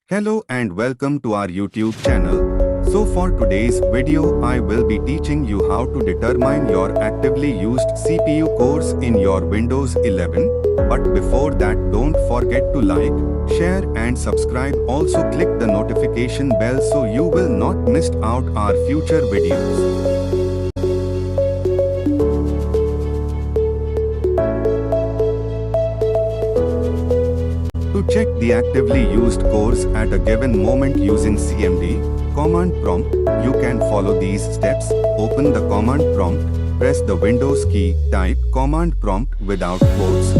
Hello and welcome to our YouTube channel. So for today's video, I will be teaching you how to determine your actively used CPU cores in your Windows 11. But before that, don't forget to like, share and subscribe. Also click the notification bell so you will not miss out our future videos. To check the actively used cores at a given moment using CMD command prompt, you can follow these steps. Open the command prompt, press the Windows key, type command prompt without quotes,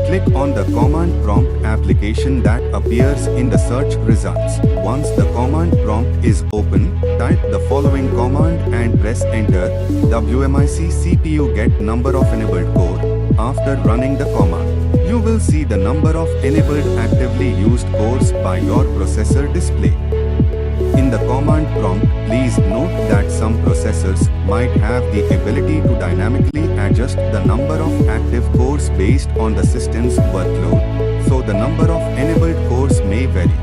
click on the command prompt application that appears in the search results. Once the command prompt is open, type the following command and press enter. WMIC CPU get number of enabled core. After running the command, you will see the number of enabled actively used cores by your processor display. In the command prompt, please note that some processors might have the ability to dynamically adjust the number of active cores based on the system's workload, so the number of enabled cores may vary.